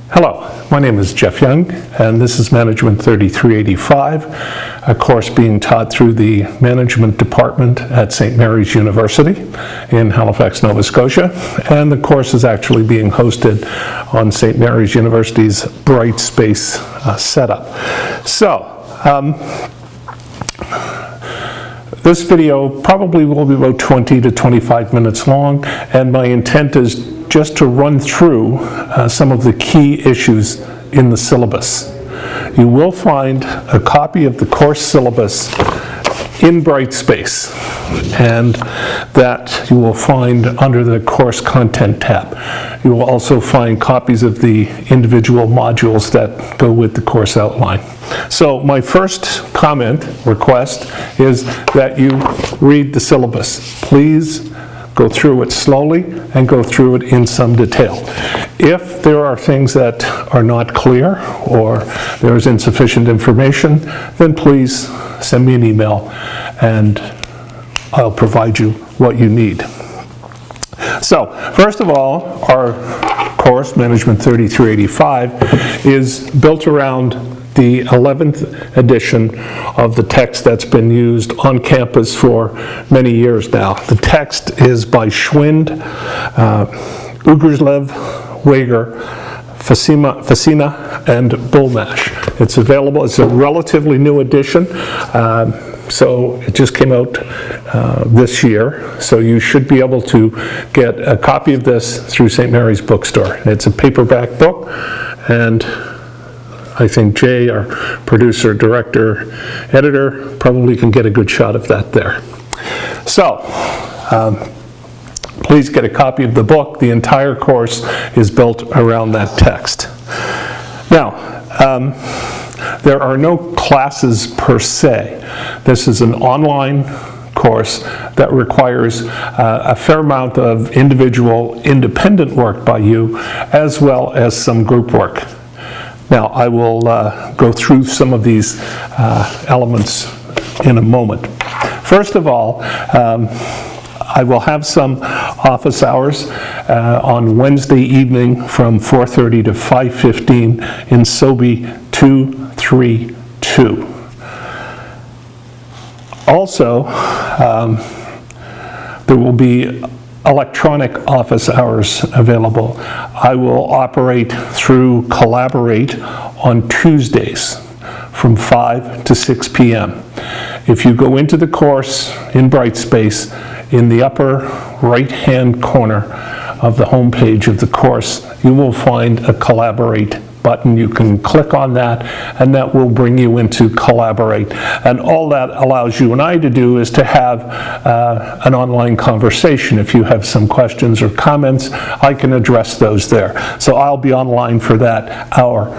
Hello, my name is Jeff Young, and this is Management 3385, a course being taught through the Management Department at St. Mary's University in Halifax, Nova Scotia, and the course is actually being hosted on St. Mary's University's Brightspace setup. So, this video probably will be about 20 to 25 minutes long, and my intent is just to run through some of the key issues in the syllabus. You will find a copy of the course syllabus in Brightspace, and that you will find under the course content tab. You will also find copies of the individual modules that go with the course outline. So my first request is that you read the syllabus. Please go through it slowly and go through it in some detail. If there are things that are not clear or there is insufficient information, then please send me an email and I'll provide you what you need. So, first of all, our course, Management 3385, is built around the 11th edition of the text that's been used on campus for many years now. The text is by Schwind, Ugerslev, Wager, Facina, and Bullmash. It's available. It's a relatively new edition, so it just came out this year. So you should be able to get a copy of this through St. Mary's Bookstore. It's a paperback book, and I think Jay, our producer, director, editor, probably can get a good shot of that there. So, please get a copy of the book. The entire course is built around that text. Now, there are no classes per se. This is an online course that requires a fair amount of individual, independent work by you, as well as some group work. Now, I will go through some of these elements in a moment. First of all, I will have some office hours on Wednesday evening from 4:30 to 5:15 in SOBI 232. Also, there will be electronic office hours available. I will operate through Collaborate on Tuesdays from 5 to 6 p.m. If you go into the course in Brightspace, in the upper right-hand corner of the home page of the course, you will find a Collaborate button. You can click on that, and that will bring you into Collaborate. And all that allows you and I to do is to have an online conversation. If you have some questions or comments, I can address those there. So I'll be online for that hour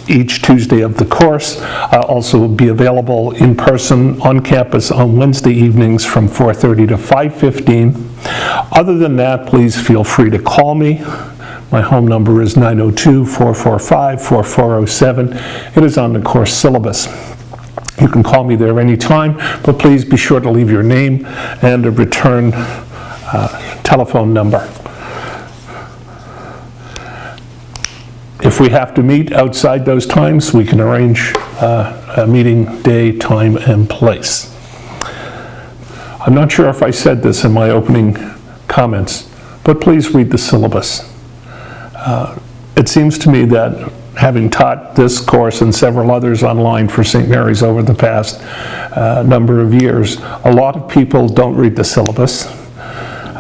each Tuesday of the course. I'll also be available in person on campus on Wednesday evenings from 4:30 to 5:15. Other than that, please feel free to call me. My home number is 902-445-4407. It is on the course syllabus. You can call me there anytime, but please be sure to leave your name and a return telephone number. If we have to meet outside those times, we can arrange a meeting day, time, and place. I'm not sure if I said this in my opening comments, but please read the syllabus. It seems to me that having taught this course and several others online for St. Mary's over the past number of years, a lot of people don't read the syllabus.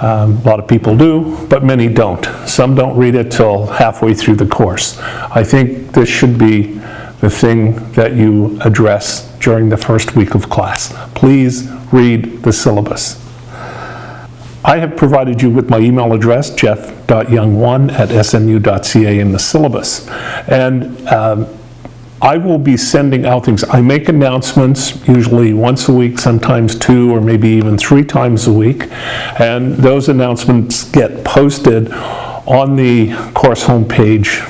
A lot of people do, but many don't. Some don't read it till halfway through the course. I think this should be the thing that you address during the first week of class. Please read the syllabus. I have provided you with my email address, jeff.young1@smu.ca, in the syllabus. And I will be sending out things. I make announcements usually once a week, sometimes 2 or maybe even 3 times a week. And those announcements get posted on the course homepage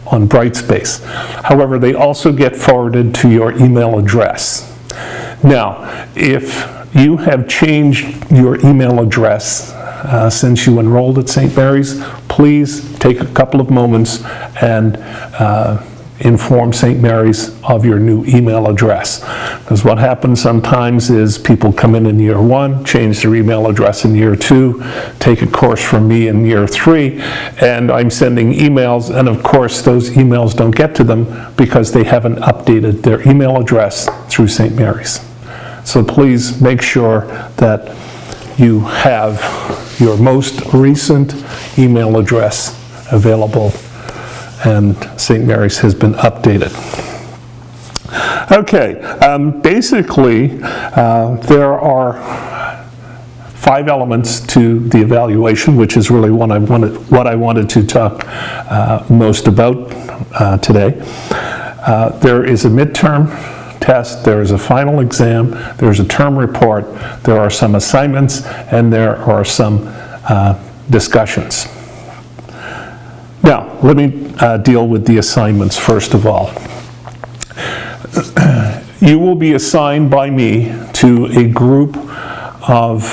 on Brightspace. However, they also get forwarded to your email address. Now, if you have changed your email address since you enrolled at St. Mary's, please take a couple of moments and inform St. Mary's of your new email address. Because what happens sometimes is people come in year 1, change their email address in year 2, take a course from me in year 3, and I'm sending emails, and of course those emails don't get to them because they haven't updated their email address through St. Mary's. So please make sure that you have your most recent email address available and St. Mary's has been updated. Okay, basically there are 5 elements to the evaluation, which is really what I wanted to talk most about today. There is a midterm test, there is a final exam, there's a term report, there are some assignments, and there are some discussions. Now, let me deal with the assignments first of all. You will be assigned by me to a group of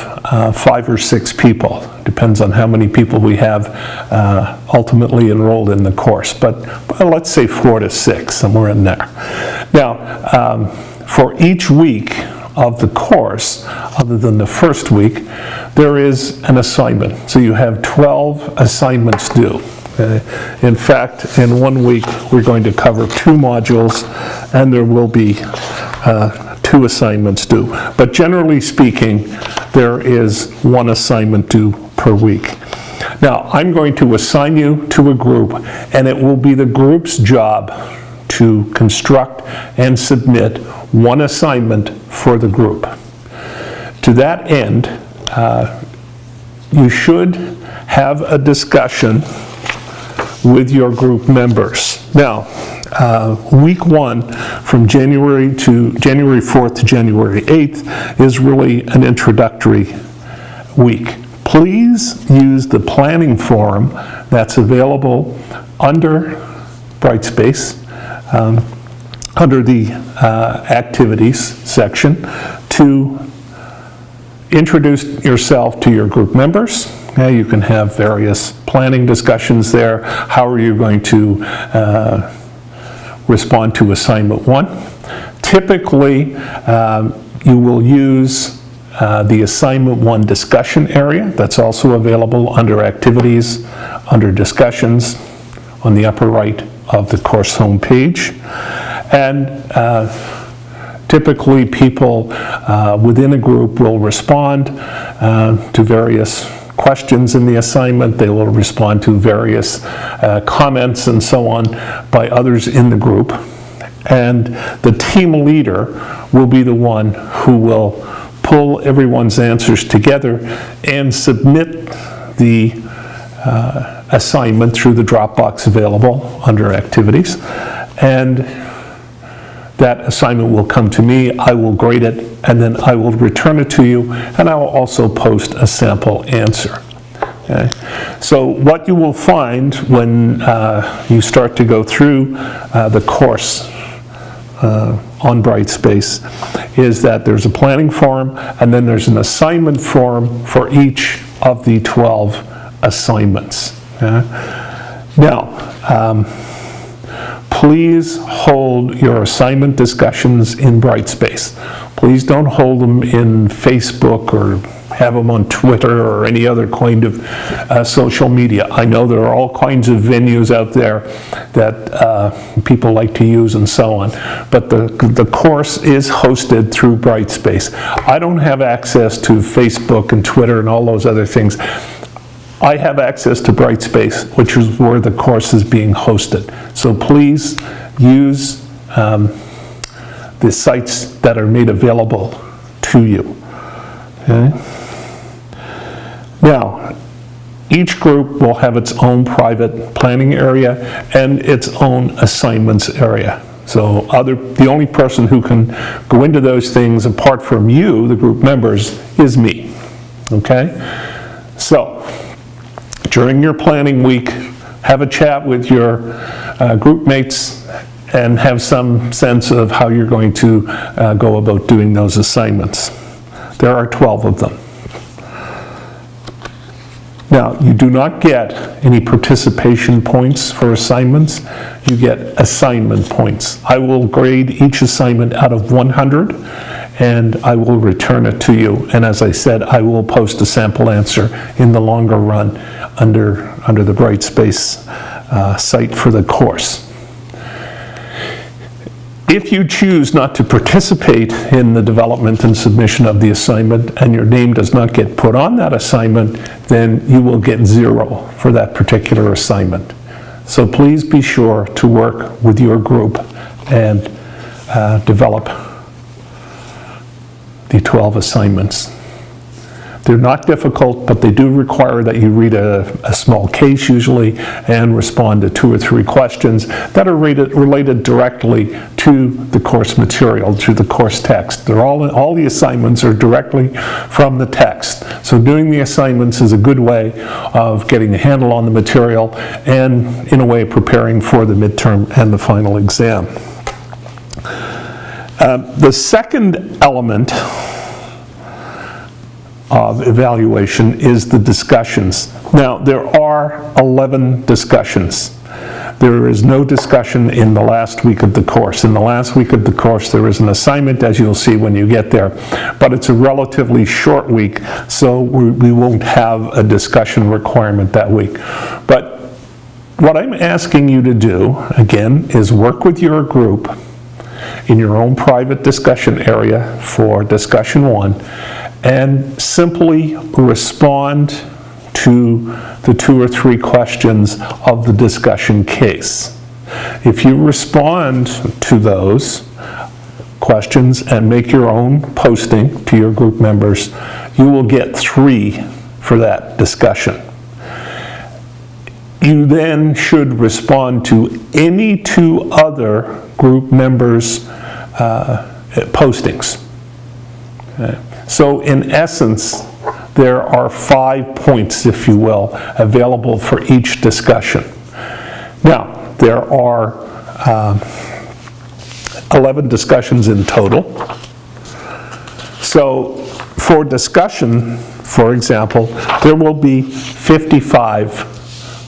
5 or 6 people. Depends on how many people we have ultimately enrolled in the course, but let's say 4 to 6, somewhere in there. Now, for each week of the course, other than the first week, there is an assignment. So you have 12 assignments due. In fact, in 1 week, we're going to cover 2 modules, and there will be 2 assignments due. But generally speaking, there is 1 assignment due per week. Now, I'm going to assign you to a group, and it will be the group's job to construct and submit 1 assignment for the group. To that end, you should have a discussion with your group members. Now, week 1 from January 4th to January 8th is really an introductory week. Please use the planning forum that's available under Brightspace, under the activities section, to introduce yourself to your group members. You can have various planning discussions there. How are you going to respond to assignment 1? Typically, you will use the assignment 1 discussion area. That's also available under activities, under discussions, on the upper right of the course homepage. And typically people within a group will respond to various questions in the assignment. They will respond to various comments and so on by others in the group. And the team leader will be the one who will pull everyone's answers together and submit the assignment through the Dropbox available under activities. And that assignment will come to me, I will grade it, and then I will return it to you, and I will also post a sample answer. Okay? So what you will find when you start to go through the course on Brightspace is that there's a planning forum, and then there's an assignment forum for each of the 12 assignments. Okay? Now, please hold your assignment discussions in Brightspace. Please don't hold them in Facebook or have them on Twitter or any other kind of social media. I know there are all kinds of venues out there that people like to use and so on, but the course is hosted through Brightspace. I don't have access to Facebook and Twitter and all those other things. I have access to Brightspace, which is where the course is being hosted. So please use the sites that are made available to you. Okay? Now, each group will have its own private planning area and its own assignments area. So the only person who can go into those things apart from you, the group members, is me. Okay? So, during your planning week, have a chat with your group mates and have some sense of how you're going to go about doing those assignments. There are 12 of them. Now, you do not get any participation points for assignments. You get assignment points. I will grade each assignment out of 100, and I will return it to you. And as I said, I will post a sample answer in the longer run under the Brightspace site for the course. If you choose not to participate in the development and submission of the assignment and your name does not get put on that assignment, then you will get 0 for that particular assignment. So please be sure to work with your group and develop the 12 assignments. They're not difficult, but they do require that you read a small case usually and respond to 2 or 3 questions that are related directly to the course material, to the course text. All the assignments are directly from the text. So doing the assignments is a good way of getting a handle on the material and, in a way, preparing for the midterm and the final exam. The second element of evaluation is the discussions. Now, there are 11 discussions. There is no discussion in the last week of the course. In the last week of the course, there is an assignment, as you'll see when you get there, but it's a relatively short week, so we won't have a discussion requirement that week. But what I'm asking you to do, again, is work with your group in your own private discussion area for discussion 1, and simply respond to the 2 or 3 questions of the discussion case. If you respond to those questions and make your own posting to your group members, you will get 3 for that discussion. You then should respond to any 2 other group members' postings. Okay. So in essence, there are 5 points, if you will, available for each discussion. Now, there are 11 discussions in total. So for discussion, for example, there will be 55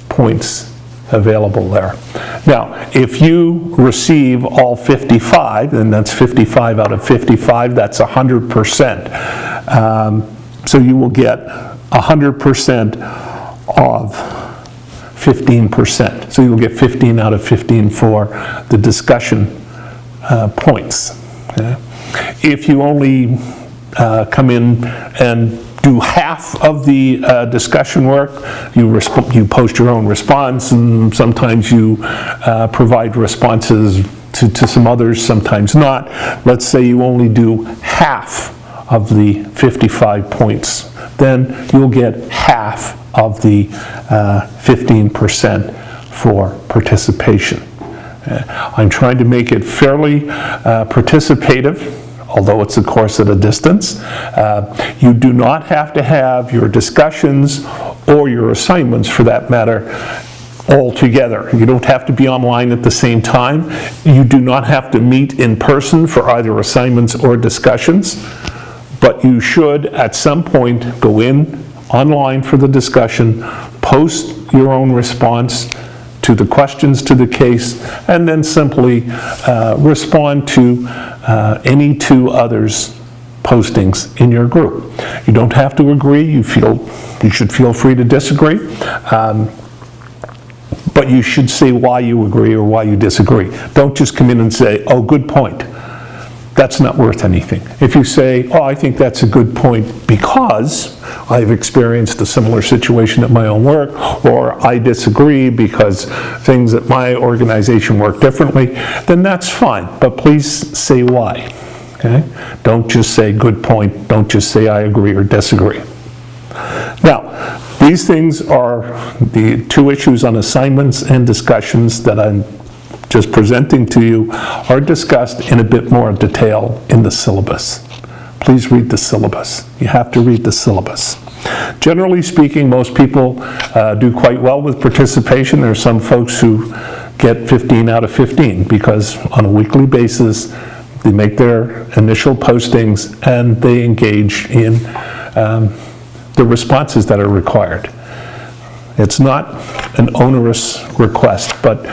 points available there. Now, if you receive all 55, and that's 55 out of 55, that's 100%. So you will get 100% of 15%. So you'll get 15 out of 15 for the discussion points. Okay? If you only come in and do half of the discussion work, you post your own response, and sometimes you provide responses to some others, sometimes not. Let's say you only do half of the 55 points, then you'll get half of the 15% for participation. I'm trying to make it fairly participative, although it's a course at a distance. You do not have to have your discussions or your assignments, for that matter, all together. You don't have to be online at the same time. You do not have to meet in person for either assignments or discussions, but you should at some point go in online for the discussion, post your own response to the questions to the case, and then simply respond to any 2 others' postings in your group. You don't have to agree. You should feel free to disagree, but you should say why you agree or why you disagree. Don't just come in and say, "Oh, good point." That's not worth anything. If you say, "Oh, I think that's a good point because I've experienced a similar situation at my own work," or "I disagree because things at my organization work differently," then that's fine. But please say why. Okay? Don't just say "good point." Don't just say "I agree" or "disagree." Now, these things are the 2 issues on assignments and discussions that I'm just presenting to you are discussed in a bit more detail in the syllabus. Please read the syllabus. You have to read the syllabus. Generally speaking, most people do quite well with participation. There are some folks who get 15 out of 15 because on a weekly basis they make their initial postings and they engage in the responses that are required. It's not an onerous request, but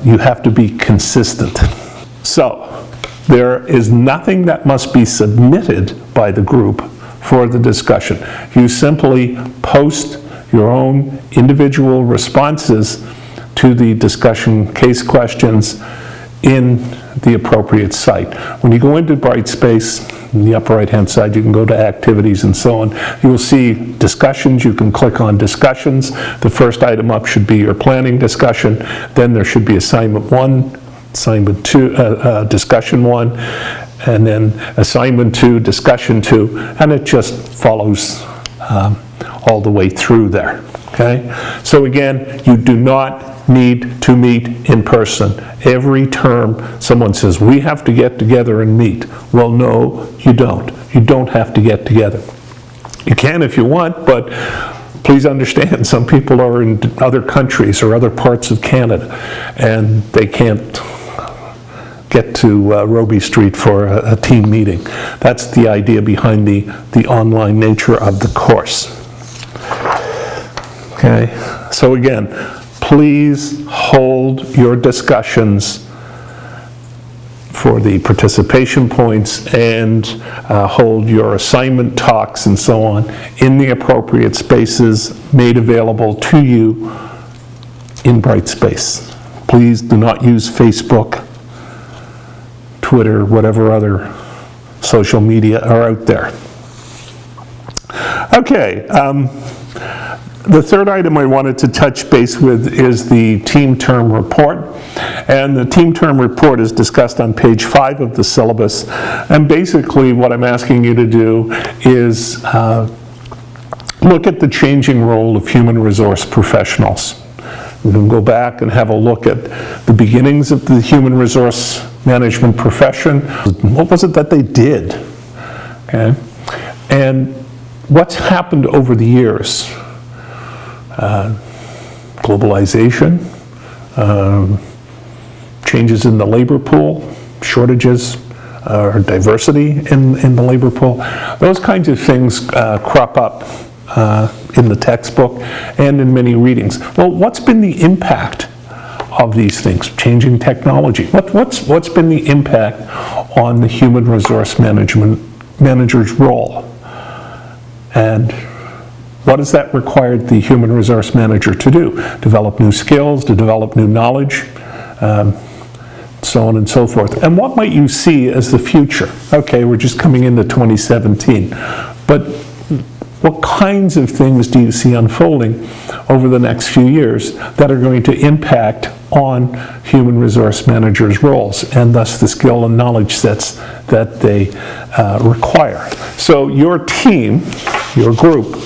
you have to be consistent. So, there is nothing that must be submitted by the group for the discussion. You simply post your own individual responses to the discussion case questions in the appropriate site. When you go into Brightspace, in the upper right-hand side, you can go to activities and so on. You will see discussions. You can click on discussions. The first item up should be your planning discussion. Then there should be assignment 1, assignment 2, discussion 1, and then assignment 2, discussion 2, and it just follows all the way through there. Okay? So again, you do not need to meet in person. Every term someone says, we have to get together and meet. Well, no, you don't. You don't have to get together. You can if you want, but please understand, some people are in other countries or other parts of Canada, and they can't get to Robie Street for a team meeting. That's the idea behind the online nature of the course. Okay, so again, please hold your discussions for the participation points and hold your assignment talks and so on in the appropriate spaces made available to you in Brightspace. Please do not use Facebook, Twitter, whatever other social media are out there. Okay. The third item I wanted to touch base with is the team term report. And the team term report is discussed on page 5 of the syllabus. And basically what I'm asking you to do is look at the changing role of human resource professionals. You can go back and have a look at the beginnings of the human resource management profession. What was it that they did? Okay. And what's happened over the years? Globalization, changes in the labor pool, shortages, or diversity in the labor pool. Those kinds of things crop up in the textbook and in many readings. Well, what's been the impact of these things? Changing technology. What's been the impact on the human resource manager's role? And what has that required the human resource manager to do? Develop new skills, to develop new knowledge, so on and so forth. And what might you see as the future? Okay, we're just coming into 2017, but what kinds of things do you see unfolding over the next few years that are going to impact on human resource managers' roles and thus the skill and knowledge sets that they require? So your team, your group,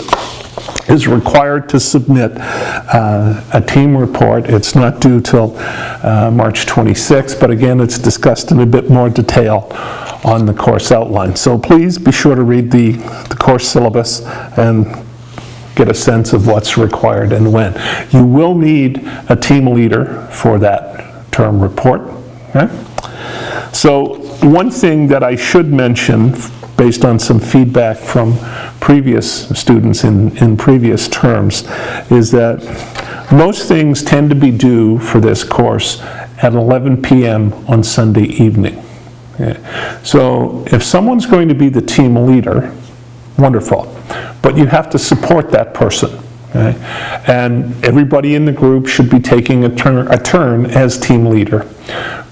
is required to submit a team report. It's not due till March 26th, but again, it's discussed in a bit more detail on the course outline. So please be sure to read the course syllabus and get a sense of what's required and when. You will need a team leader for that term report. Okay? So one thing that I should mention, based on some feedback from previous students in previous terms, is that most things tend to be due for this course at 11 p.m. on Sunday evening. Okay. So if someone's going to be the team leader, wonderful, but you have to support that person. Okay? And everybody in the group should be taking a turn as team leader.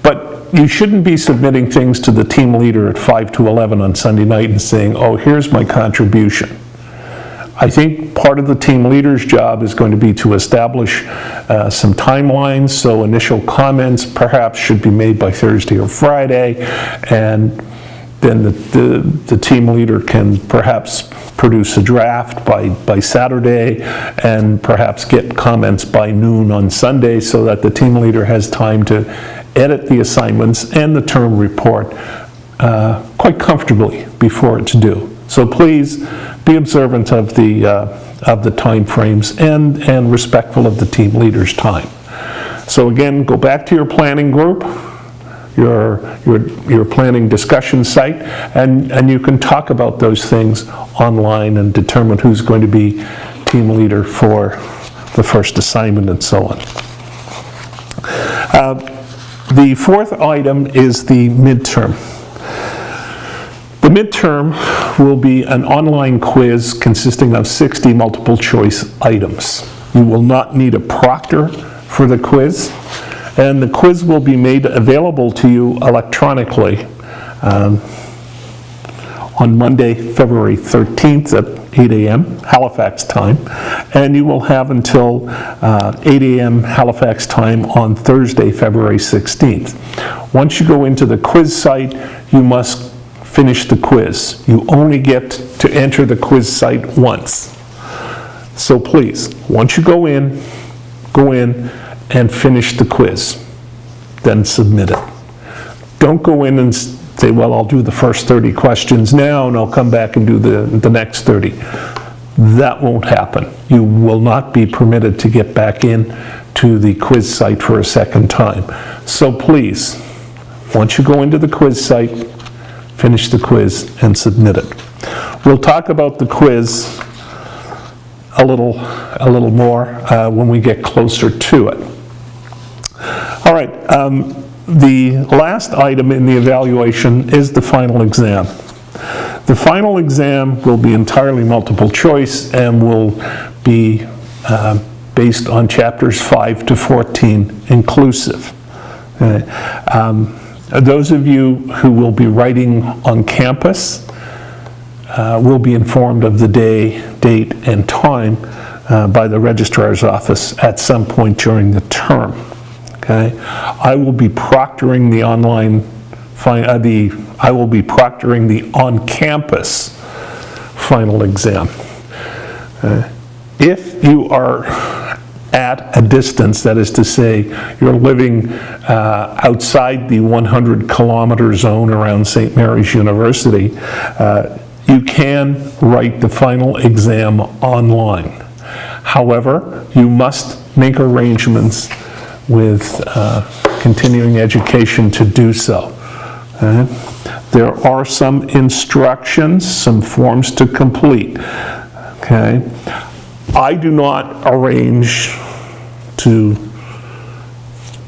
But you shouldn't be submitting things to the team leader at 5 to 11 on Sunday night and saying, oh, here's my contribution. I think part of the team leader's job is going to be to establish some timelines, so initial comments perhaps should be made by Thursday or Friday, and then the team leader can perhaps produce a draft by Saturday and perhaps get comments by noon on Sunday so that the team leader has time to edit the assignments and the term report quite comfortably before it's due. So please be observant of the time frames and respectful of the team leader's time. So again, go back to your planning group, your planning discussion site, and you can talk about those things online and determine who's going to be team leader for the first assignment, and so on. The fourth item is the midterm. The midterm will be an online quiz consisting of 60 multiple choice items. You will not need a proctor for the quiz, and the quiz will be made available to you electronically on Monday, February 13th at 8 a.m. Halifax time, and you will have until 8 a.m. Halifax time on Thursday, February 16th. Once you go into the quiz site, you must finish the quiz. You only get to enter the quiz site once. So please, once you go in and finish the quiz, then submit it. Don't go in and say, well, I'll do the first 30 questions now and I'll come back and do the next 30. That won't happen. You will not be permitted to get back in to the quiz site for a second time. So please, once you go into the quiz site, finish the quiz and submit it. We'll talk about the quiz a little more when we get closer to it. All right, the last item in the evaluation is the final exam. The final exam will be entirely multiple choice and will be based on chapters 5 to 14 inclusive. Those of you who will be writing on campus will be informed of the day, date, and time by the registrar's office at some point during the term. Okay, I will be proctoring the on-campus final exam. If you are at a distance, that is to say, you're living outside the 100-kilometer zone around St. Mary's University, you can write the final exam online. However, you must make arrangements with continuing education to do so. There are some instructions, some forms to complete. Okay, I do not arrange to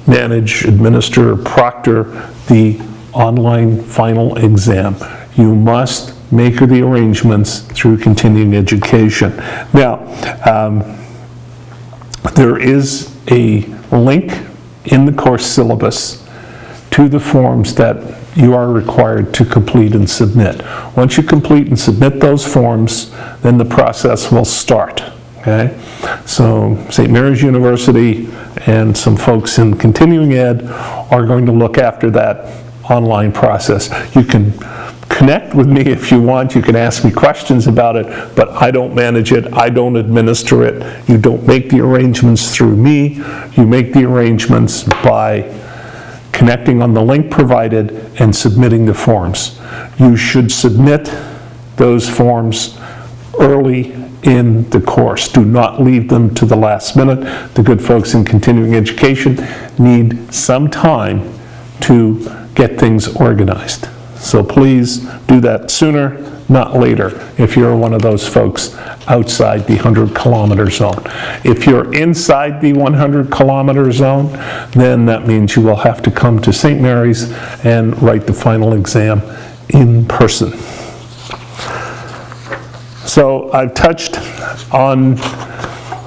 manage, administer, or proctor the online final exam. You must make the arrangements through continuing education. Now, there is a link in the course syllabus to the forms that you are required to complete and submit. Once you complete and submit those forms, then the process will start. Okay? So St. Mary's University and some folks in continuing ed are going to look after that online process. You can connect with me if you want. You can ask me questions about it, but I don't manage it. I don't administer it. You don't make the arrangements through me. You make the arrangements by connecting on the link provided and submitting the forms. You should submit those forms early in the course. Do not leave them to the last minute. The good folks in continuing education need some time to get things organized. So please do that sooner, not later, if you're one of those folks outside the 100-kilometer zone. If you're inside the 100-kilometer zone, then that means you will have to come to St. Mary's and write the final exam in person. So I've touched on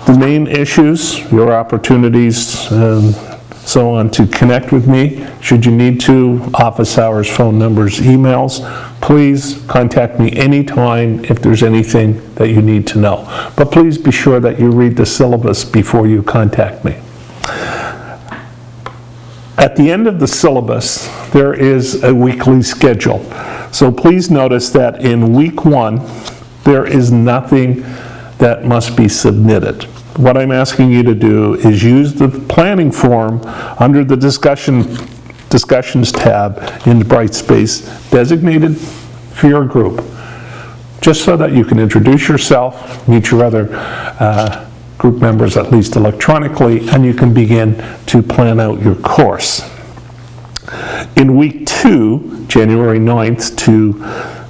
the main issues, your opportunities, and so on to connect with me. Should you need to, office hours, phone numbers, emails, please contact me anytime if there's anything that you need to know. But please be sure that you read the syllabus before you contact me. At the end of the syllabus, there is a weekly schedule. So please notice that in week 1, there is nothing that must be submitted. What I'm asking you to do is use the planning form under the discussions tab in the Brightspace designated for your group, just so that you can introduce yourself, meet your other group members at least electronically, and you can begin to plan out your course. In week 2, January 9th to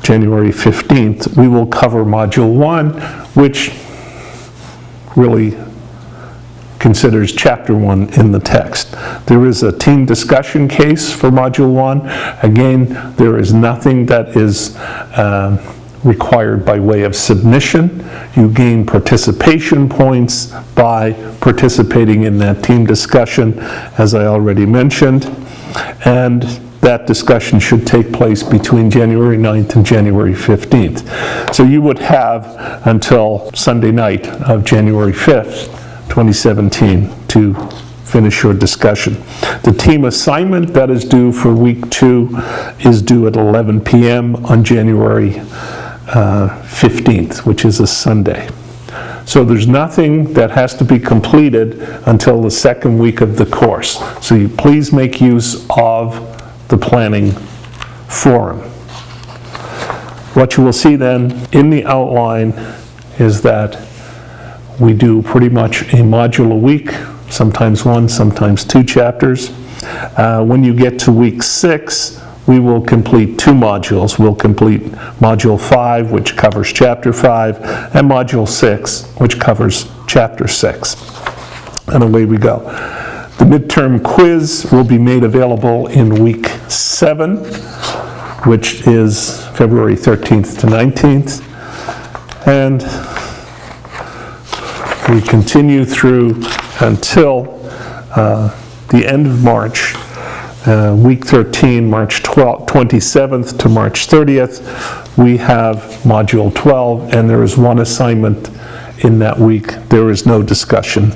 January 15th, we will cover Module 1, which really considers Chapter 1 in the text. There is a team discussion case for Module 1. Again, there is nothing that is required by way of submission. You gain participation points by participating in that team discussion, as I already mentioned. And that discussion should take place between January 9th and January 15th. So you would have until Sunday night of January 5th, 2017 to finish your discussion. The team assignment that is due for week 2 is due at 11 p.m. on January 15th, which is a Sunday. So there's nothing that has to be completed until the second week of the course. So you please make use of the planning forum. What you will see then in the outline is that we do pretty much a module a week, sometimes 1, sometimes 2 chapters. When you get to week 6, we will complete 2 modules. We'll complete Module 5, which covers Chapter 5, and Module 6, which covers Chapter 6. And away we go. The midterm quiz will be made available in week 7, which is February 13th to 19th. And we continue through until the end of March. Week 13, March 27th to March 30th, we have Module 12, and there is 1 assignment in that week. There is no discussion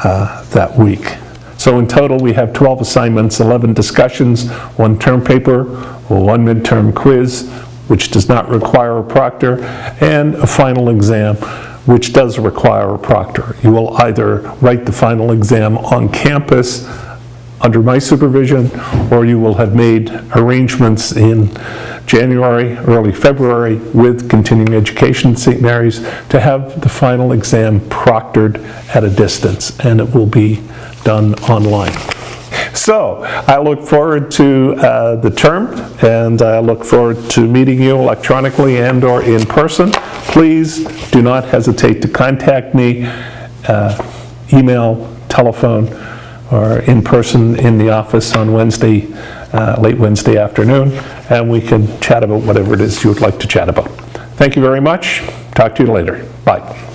that week. So in total, we have 12 assignments, 11 discussions, 1 term paper, 1 midterm quiz, which does not require a proctor, and a final exam, which does require a proctor. You will either write the final exam on campus under my supervision, or you will have made arrangements in January, early February with continuing education at St. Mary's to have the final exam proctored at a distance, and it will be done online. So I look forward to the term, and I look forward to meeting you electronically and or in person. Please do not hesitate to contact me, email, telephone, or in person in the office on Wednesday, late Wednesday afternoon, and we can chat about whatever it is you would like to chat about. Thank you very much. Talk to you later. Bye.